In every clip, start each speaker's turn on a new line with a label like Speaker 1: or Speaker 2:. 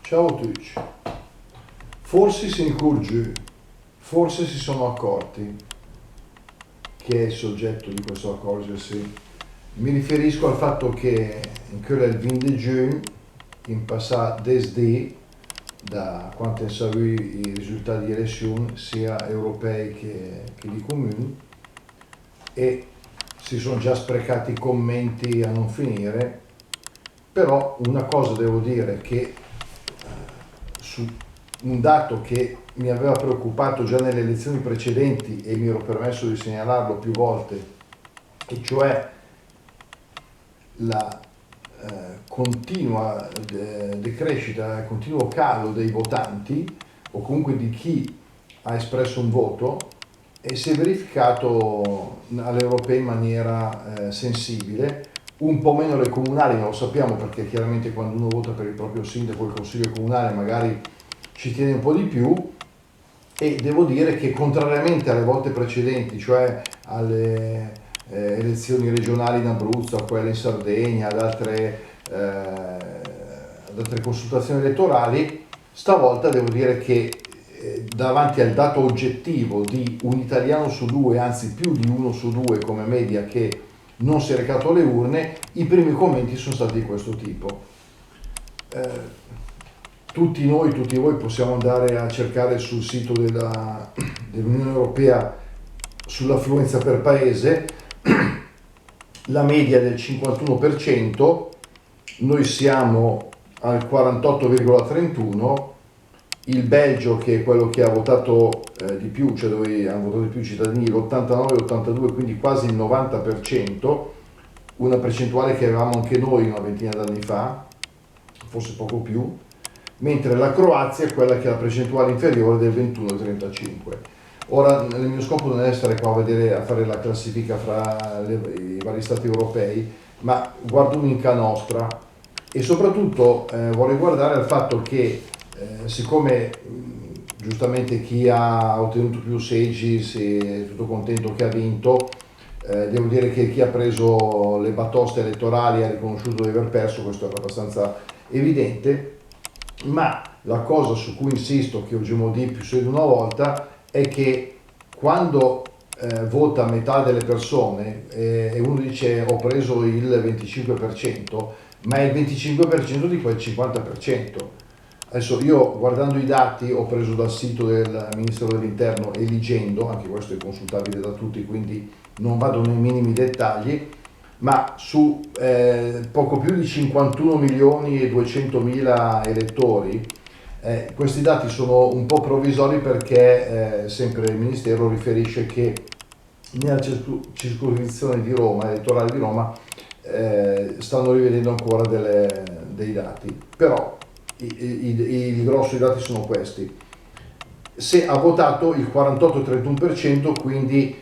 Speaker 1: Ciao a tutti. Forse si incurge, forse si sono accorti che è il soggetto di questo accorgersi. Mi riferisco al fatto che in quel 20 giugno, in passato desde, da quanto si sono i risultati di elezioni, sia europei che di comuni, e si sono già sprecati commenti a non finire, però una cosa devo dire che su un dato che mi aveva preoccupato già nelle elezioni precedenti e mi ero permesso di segnalarlo più volte, e cioè la continua decrescita, il continuo calo dei votanti o comunque di chi ha espresso un voto, e si è verificato alle europee in maniera sensibile, un po' meno le comunali, ma lo sappiamo perché chiaramente quando uno vota per il proprio sindaco o il consiglio comunale magari ci tiene un po' di più, e devo dire che contrariamente alle volte precedenti, cioè alle elezioni regionali in Abruzzo, a quelle in Sardegna, ad altre consultazioni elettorali, stavolta devo dire che davanti al dato oggettivo di un italiano su due, anzi più di uno su due come media, che non si è recato alle urne, i primi commenti sono stati di questo tipo. Tutti noi, tutti voi possiamo andare a cercare sul sito dell'Unione Europea sull'affluenza per paese la media del 51%, noi siamo al 48,31%, il Belgio, che è quello che ha votato di più, cioè dove hanno votato di più i cittadini, l'89,82%, quindi quasi il 90%, una percentuale che avevamo anche noi una ventina d'anni fa, forse poco più, mentre la Croazia è quella che ha la percentuale inferiore del 21,35%. Ora, il mio scopo non è essere qua a fare la classifica fra i vari stati europei, ma guardo un'inca nostra, e soprattutto vorrei guardare al fatto che siccome giustamente chi ha ottenuto più seggi si è tutto contento che ha vinto, devo dire che chi ha preso le batoste elettorali ha riconosciuto di aver perso, questo era abbastanza evidente, ma la cosa su cui insisto, che oggi di più di una volta, è che quando vota metà delle persone e uno dice ho preso il 25%, ma è il 25% di quel 50%. Adesso io, guardando i dati, ho preso dal sito del Ministero dell'Interno e leggendo, anche questo è consultabile da tutti, quindi non vado nei minimi dettagli, ma su poco più di 51 milioni e 200 mila elettori, questi dati sono un po' provvisori perché sempre il Ministero riferisce che nella circoscrizione di Roma, elettorale di Roma, stanno rivedendo ancora dei dati, però i grossi dati sono questi. Se ha votato il 48,31%, quindi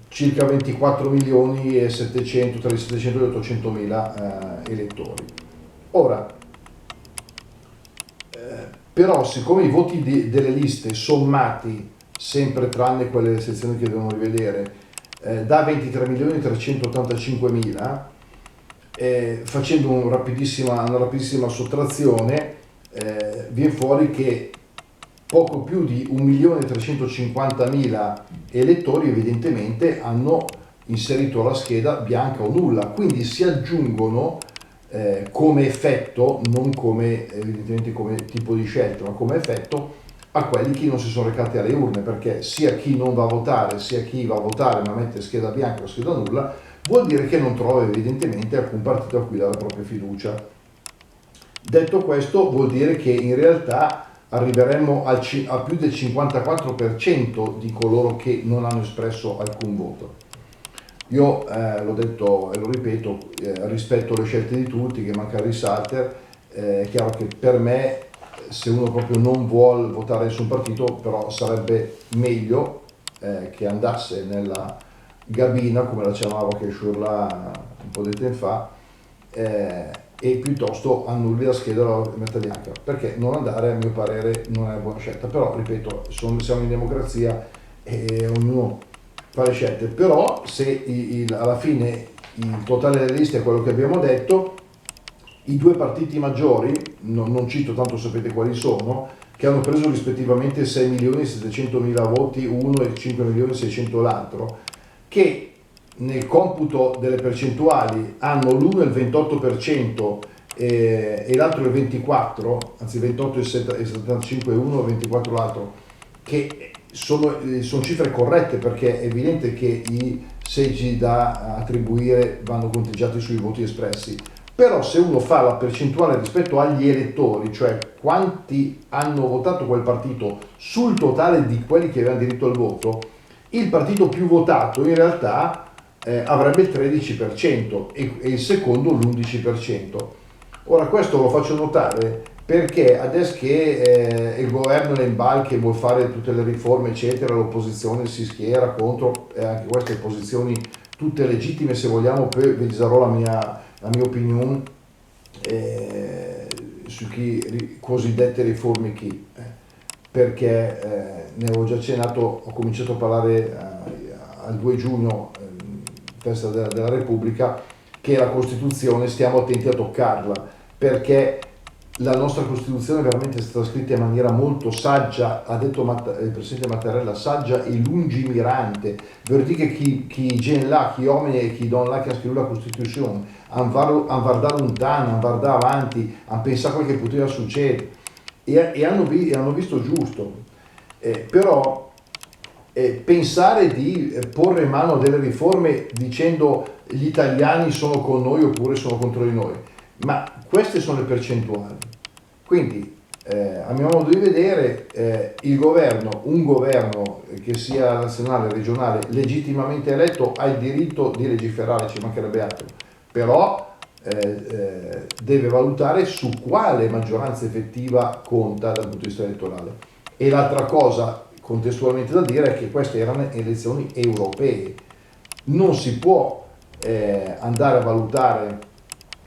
Speaker 1: circa 24 milioni e 700, tra i 700 e gli 800 mila elettori. Ora, però siccome i voti delle liste sommati, sempre tranne quelle sezioni che devono rivedere, da 23 milioni e 385 mila, facendo una rapidissima sottrazione, viene fuori che poco più di 1.350.000 elettori evidentemente hanno inserito la scheda bianca o nulla, quindi si aggiungono come effetto, non come evidentemente come tipo di scelta, ma come effetto a quelli che non si sono recati alle urne, perché sia chi non va a votare sia chi va a votare ma mette scheda bianca o scheda nulla, vuol dire che non trova evidentemente alcun partito a cui dare la propria fiducia. Detto questo, vuol dire che in realtà arriveremmo a più del 54% di coloro che non hanno espresso alcun voto. Io l'ho detto e lo ripeto, rispetto le scelte di tutti, che manca il risalter, è chiaro che per me, se uno proprio non vuole votare nessun partito, però sarebbe meglio che andasse nella gabina, come la chiamavo che Sciurla un po' di tempo fa, e piuttosto annulli la scheda e la metta bianca, perché non andare, a mio parere, non è una buona scelta. Però ripeto, siamo in democrazia e ognuno fa le scelte, però se alla fine il totale delle liste è quello che abbiamo detto, i due partiti maggiori, non cito tanto sapete quali sono, che hanno preso rispettivamente 6 milioni e 700 mila voti uno e 5 milioni e 600 l'altro, che nel computo delle percentuali hanno l'uno il 28% e l'altro il 24%, anzi 28 e 75 uno e 24 l'altro, che sono cifre corrette, perché è evidente che i seggi da attribuire vanno conteggiati sui voti espressi. Però se uno fa la percentuale rispetto agli elettori, cioè quanti hanno votato quel partito sul totale di quelli che avevano diritto al voto, il partito più votato in realtà avrebbe il 13% e il secondo l'11%. Ora questo lo faccio notare perché adesso che il governo è in balche, vuol fare tutte le riforme eccetera, l'opposizione si schiera contro, anche queste posizioni tutte legittime se vogliamo, poi vi darò la mia opinione su chi cosiddette riforme perché ne avevo già accennato, ho cominciato a parlare al 2 giugno, festa della Repubblica, che la Costituzione stiamo attenti a toccarla, perché la nostra Costituzione veramente è stata scritta in maniera molto saggia, ha detto il Presidente Mattarella, saggia e lungimirante. Vuol dire che chi gen là, chi uomini e chi don là che ha scritto la Costituzione, hanno guardato lontano, hanno guardato avanti, hanno pensato a quel che poteva succedere e hanno visto giusto. Però pensare di porre mano a delle riforme dicendo gli italiani sono con noi oppure sono contro di noi, ma queste sono le percentuali. Quindi a mio modo di vedere un governo che sia nazionale, regionale, legittimamente eletto ha il diritto di legiferare, ci mancherebbe altro, però deve valutare su quale maggioranza effettiva conta dal punto di vista elettorale. E l'altra cosa contestualmente da dire è che queste erano elezioni europee, non si può andare a valutare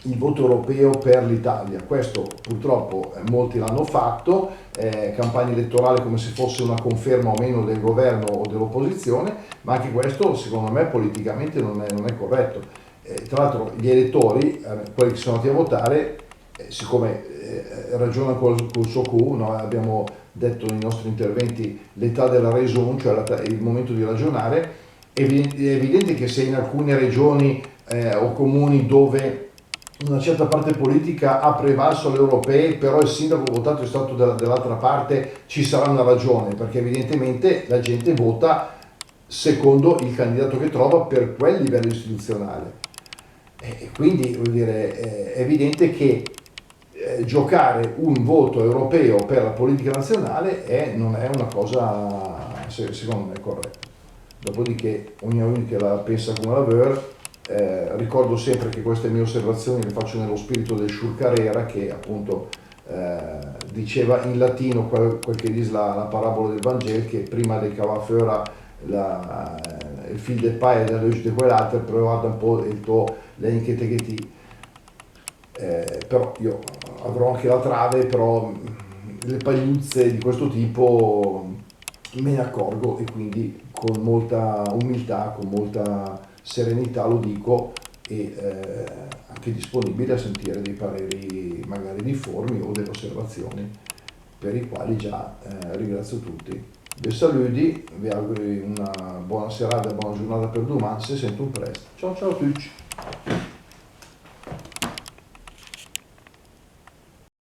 Speaker 1: il voto europeo per l'Italia. Questo purtroppo molti l'hanno fatto, campagna elettorale come se fosse una conferma o meno del governo o dell'opposizione, ma anche questo secondo me politicamente non è corretto. Tra l'altro gli elettori, quelli che sono andati a votare, siccome ragionano col suo Q, no? Abbiamo detto nei nostri interventi l'età della raison, cioè il momento di ragionare, è evidente che se in alcune regioni o comuni dove una certa parte politica ha prevalso alle europee, però il sindaco votato è stato dall'altra parte, ci sarà una ragione, perché evidentemente la gente vota secondo il candidato che trova per quel livello istituzionale. E quindi vuol dire, è evidente che giocare un voto europeo per la politica nazionale non è una cosa, secondo me, corretta. Dopodiché ognuno che la pensa come la vuole. Ricordo sempre che queste mie osservazioni le faccio nello spirito del Shur Carrera, che appunto diceva in latino quel che dice la parabola del Vangelo, che prima del cavafera il figlio del pai e della legge di quell'altro, però guarda un po' il tuo l'enchetegheti. Però io avrò anche la trave, però le pagliuzze di questo tipo me ne accorgo, e quindi con molta umiltà, con molta serenità lo dico, e anche disponibile a sentire dei pareri magari difformi o delle osservazioni, per i quali già ringrazio tutti. Vi saluti, vi auguro una buona serata, buona giornata per domani, se sento un presto. Ciao ciao a tutti!